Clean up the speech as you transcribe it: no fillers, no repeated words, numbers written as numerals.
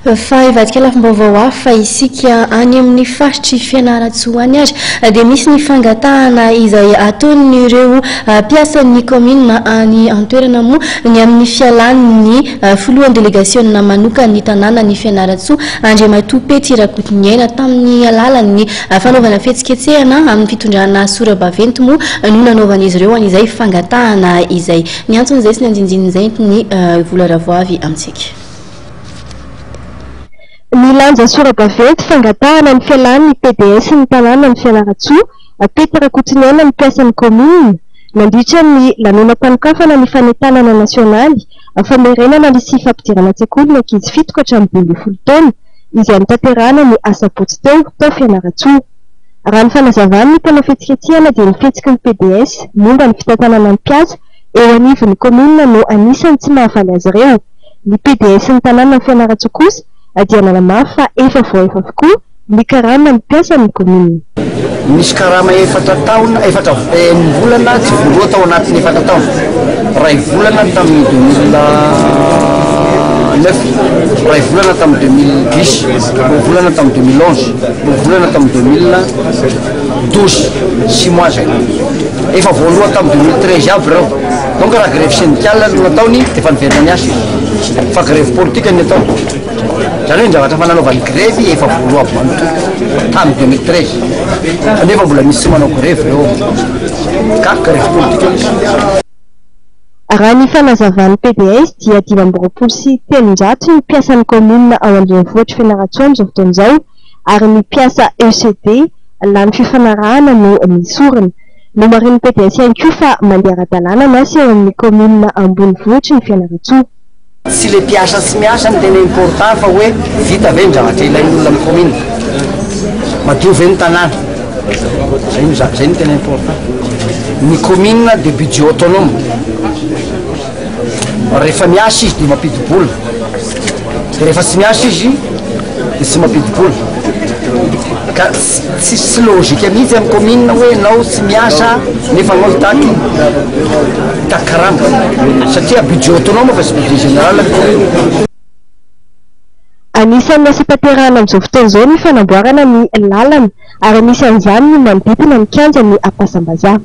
Fa ivadika lafim-baovao hafa isika any amin'ny faritry Fianarantsoa any ary dia misy ny fangatahana izay ataon'ireo mpiasan'ny commune any an-toerana moa ny amin'ny fialan'ny filohan'ny délégationna manokany tanàna ny Fianarantsoa Andriamatoa Pety Rakotoniaina tamin'ny alalan'ny fanaovana fihetsiketsehana amin'ny fitondrana sora-baventy moa no nanaovan'izy ireo an'izay fangatahana izay ny anton'izay sy ny andinindin'izay ny vola ravoavy amintsika. Ny lanja sora-baventy fangatahana ny fialan'ny PDS ny tanàna ny Fianarantsoa Pety Rakotoniaina ny mpiasan'ny commune nandritra ny lanonam-panokafana ny fanentanana nasionaly famerenana ny sy fampidirana an-tsekoly ny ankizy fito ka hatramin'ny 20 taona izay nitanterahana ny asabotsy tao Fianarantsoa. Raha ny fanazavany ny mpanao fihetsiketsehana dia nifihetsiky ny PDS momba ny fitantanana ny mpiasa eo anivon'ny commune no anisany tsy mahafaly azy ireo. Ny PDS ny tanàna ny Fianarantsoa kosa dia nanamafy fa efa avokoa ny karama ny mpiasan'ny commune. Misy karama efatra volana tsy voaloha tao anatin'ny efatra taona. Ray volana tamin'ny 2009, ray volana tamin'ny 2010, ray volana tamin'ny 2011, ray volana tamin'ny 2012, 6 mois zay. Efa voaloha tamin'ny 2013 aby reo. Donc raha grève syndicale no nataony dia efa niverina miasa izy. Fa grève politique ny atao. Zany hoe ny zavatra fananaovan'ny grève efa voaloha aby manontolo tamin'ny 2013. Kanefa mbola misy tsy manao grève reo. Ka grève politique. Raha ny fanazavan'ny PDS dia 520 sy 300 ny mpiasan'ny commune ao andrenivohitra Fianarantsoa amin'izao fotoan'izao ary ny mpiasa ECD lany fifanarahana no misorina. No marin'ny PDS ihany koa fa mandeha ara-dalàna na sy eo amin'ny commune ambonivohitra ny Fianarantsoa. Tsy le mpiasa sy miasa ny tena important fa hoe vita ve ny zavatra ilain'olona amin'ny commune. Madio ve ny tanàna. Zay ny tena important. Ny commune dia budget autonome. Rehefa miasa izy dia mampidi-bola. Dia rehefa tsy miasa izy dia tsy mampidi-bola. Ka tsy logika mihitsy amin'ny commune hoe nao tsy miasa nefa nao hitaky karama satria budget autonome fa tsy budget général. Anisan'ny asa tanterahana amin'izao fotoan'izao ny fanamboarana ny lalana ary misy an'izany ny manodidina ny kianjan'ny Ampasambazaha.